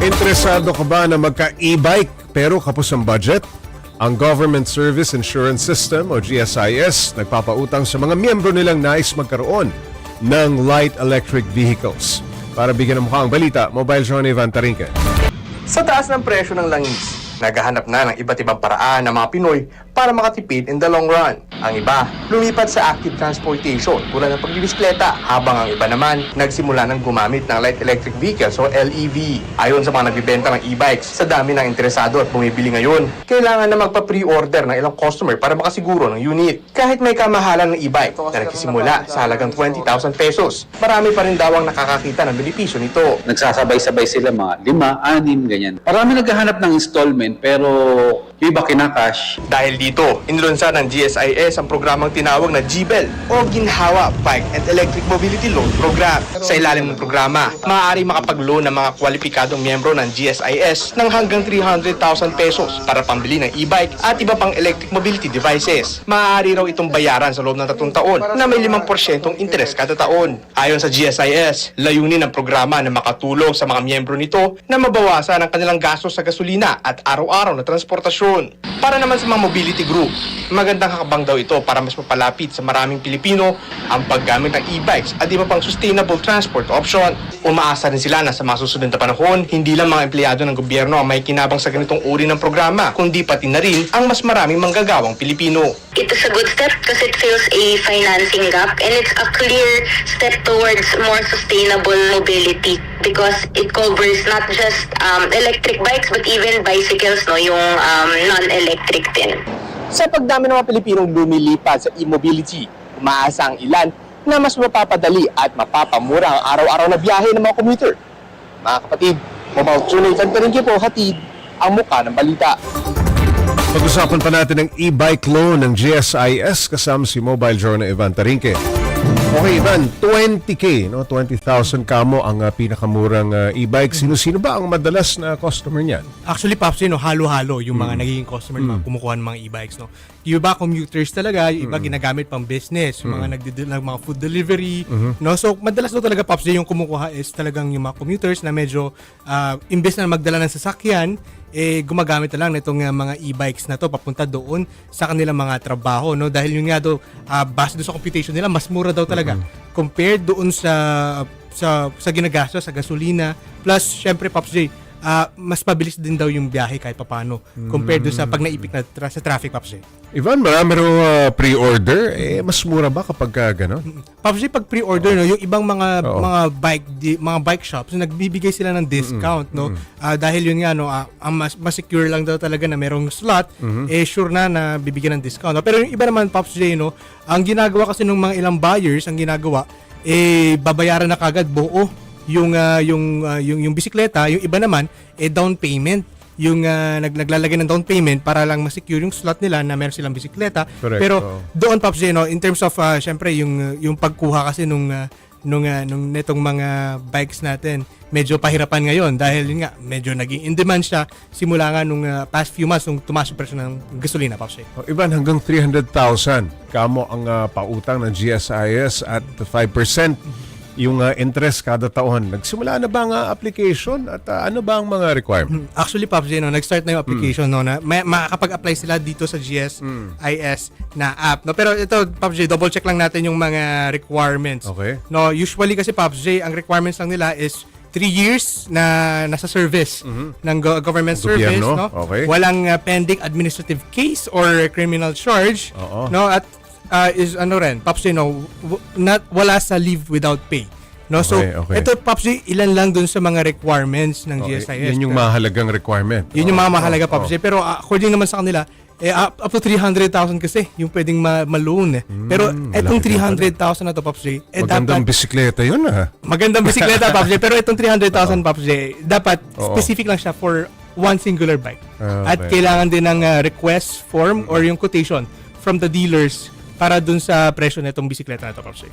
Interesado ka ba na magka-e-bike pero kapos ang budget? Ang Government Service Insurance System o GSIS nagpapautang sa mga miyembro nilang nais magkaroon ng light electric vehicles. Para bigyan ng mukha ang balita, Mobile Johnny Van Tarinque. Sa taas ng presyo ng langis, naghahanap na ng iba't ibang paraan ng mga Pinoy para makatipid in the long run. Ang iba, lumipat sa active transportation tulad ng pagbibisikleta, habang ang iba naman nagsimula ng gumamit ng light electric vehicles o LEV. Ayon sa mga nagbibenta ng e-bikes, sa dami ng interesado at bumibili ngayon, kailangan na magpa-pre-order ng ilang customer para makasiguro ng unit. Kahit may kamahalan ng e-bike na nagsisimula sa halagang 20,000 pesos, marami pa rin daw ang nakakakita ng benepisyo nito. Nagsasabay-sabay sila mga 5, 6, ganyan. Marami naghahanap ng installment pero yung iba kinakash. Dahil dito, inilunsad ng GSIS ang programang tinawag na GBEL o Ginhawa Bike and Electric Mobility Loan Program. Sa ilalim ng programa, maaari makapag-loan ng mga kwalipikadong miyembro ng GSIS ng hanggang 300,000 pesos para pambili ng e-bike at iba pang electric mobility devices. Maaari raw itong bayaran sa loob ng 3 taon na may 5% interes kada taon. Ayon sa GSIS, layunin ng programa na makatulong sa mga miyembro nito na mabawasan ang kanilang gastos sa gasolina at araw-araw na transportasyon. Para naman sa mga mobility group, magandang hakbang daw ito para mas mapalapit sa maraming Pilipino ang paggamit ng e-bikes at iba pang sustainable transport option. Umaasa rin sila na sa mga susunod na panahon, hindi lang mga empleyado ng gobyerno ang may kinabang sa ganitong uri ng programa, kundi pati na rin ang mas maraming manggagawang Pilipino. It is a good step because it fills a financing gap and it's a clear step towards more sustainable mobility because it covers not just electric bikes but even bicycles, no, yung non-electric din. Sa pagdami ng mga Pilipinong lumilipad sa e-mobility, umaasa ang ilan na mas mapapadali at mapapamura ang araw-araw na biyahe ng mga commuter. Mga kapatid, Mobile Johnny Van Tarinque po, hatid ang mukha ng balita. Pag-usapan pa natin ang e-bike loan ng GSIS kasama si Mobile Journal Van Tarinque. Okay, Ivan, 20K, no? 20,000 kamo ang pinakamurang e-bike. Sino-sino ba ang madalas na customer niyan? Actually, Pops, halo-halo yung mga nagiging customer, mga kumukuha ng mga e-bikes. No? Yung iba, commuters talaga. Yung iba, ginagamit pang business. Yung mga mga food delivery. No? So, madalas daw talaga, Pops, yung kumukuha is talagang yung mga commuters na medyo, imbes na magdala ng sasakyan, gumagamit na lang nitong mga e-bikes na to papunta doon sa kanilang mga trabaho, no? Dahil yun nga daw, base doon sa computation nila, mas mura daw talaga compared doon sa ginagastos sa gasolina. Plus, syempre, Pops J, mas pabilis din daw yung biyahe kahit papano compared doon sa pag naipik na sa traffic, Pops J. Ivan, marami raw pre-order. Mas mura ba kapag gano'n? Pops J, pag pre-order, no, yung ibang mga bike shops, nagbibigay sila ng discount, no? Dahil yun nga, no, ang mas secure lang daw talaga na merong slot, sure na bibigyan ng discount. No? Pero yung iba naman, Pops J, no, ang ginagawa kasi ng mga ilang buyers, ang ginagawa, babayaran na kagad buo yung bisikleta. Yung iba naman, down payment. Yung naglalagay ng down payment para lang ma-secure yung slot nila na meron silang bisikleta. Correct. Pero doon, Pops J, no, in terms of syempre yung pagkuha kasi nung netong mga bikes natin, medyo pahirapan ngayon dahil yun nga medyo naging in demand siya simula nga nung past few months nung tumaas yung presyo ng gasolina, Pops J. Ivan, hanggang 300,000 kamo ang pautang ng GSIS at 5%. Yung interest kada taon. Nagsimula na ba ang application at ano ba ang mga requirements? Actually, Pops J, no, nag-start na yung application, no, na makakapag-apply sila dito sa GSIS na app. No? Pero ito, Pops J, double check lang natin yung mga requirements. Okay. No, usually kasi, Pops J, ang requirements lang nila is 3 years na nasa service ng government service, Gobyerno. no? Okay. Walang pending administrative case or criminal charge, Oo. no? At is Pops J, no, wala sa leave without pay. No, so Okay. ito, Pops J, ilan lang dun sa mga requirements ng GSIS. Yun yung mahalagang requirement. Yun yung mga mahalaga, Pops J. Pero according naman sa kanila, up to 300,000 kasi yung pwedeng ma-loan. Pero etong 300,000 na to, Pops J, Magandang dapat bisikleta yun, ha? magandang bisikleta, Pops J. Pero itong 300,000, Pops J, dapat specific lang siya for one singular bike. At kailangan din ng request form or yung quotation from the dealers para dun sa presyo na itong bisikleta na to, Pops J.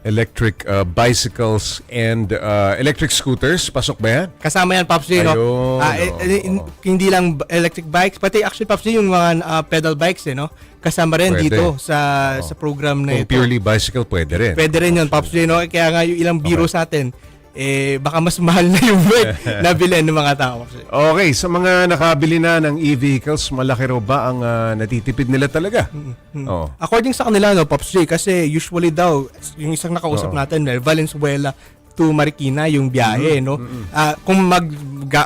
Electric bicycles and electric scooters, pasok ba yan? Kasama yan, Pops J, no? Ayun, Hindi lang electric bikes, pati actually, Pops J, yung mga pedal bikes, no? Kasama rin Pwede. dito sa program na Kung ito. purely bicycle, pwede rin. Pwede rin yun, Pops J, no? Kaya nga yung ilang biro sa atin, baka mas mahal na yung bike na bilhin ng mga tao. Okay, sa mga nakabili na ng e-vehicles, malaki raw ba ang natitipid nila talaga? Oh. According sa kanila, no, Pops J, kasi usually daw, yung isang nakausap natin, Valenzuela to Marikina yung biyahe, no? Kung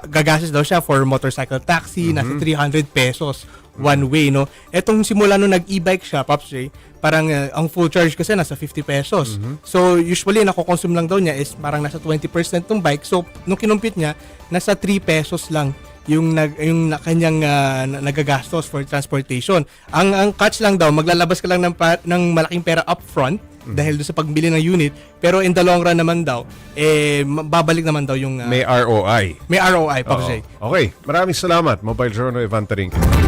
gagastos daw siya for motorcycle taxi, nasa 300 pesos one way, no? Etong simula nung nag-e-bike siya, Pops J, parang ang full charge kasi nasa 50 pesos. So, usually, nako-consume lang daw niya is parang nasa 20% ng bike. So, nung kinumpit niya, nasa 3 pesos lang yung kanyang nagagastos for transportation. Ang catch lang daw, maglalabas ka lang ng malaking pera upfront dahil doon sa pagbili ng unit, pero in the long run naman daw, babalik naman daw yung May ROI. may ROI, Pops J. Okay, maraming salamat, Mobile Journal Evan Taring.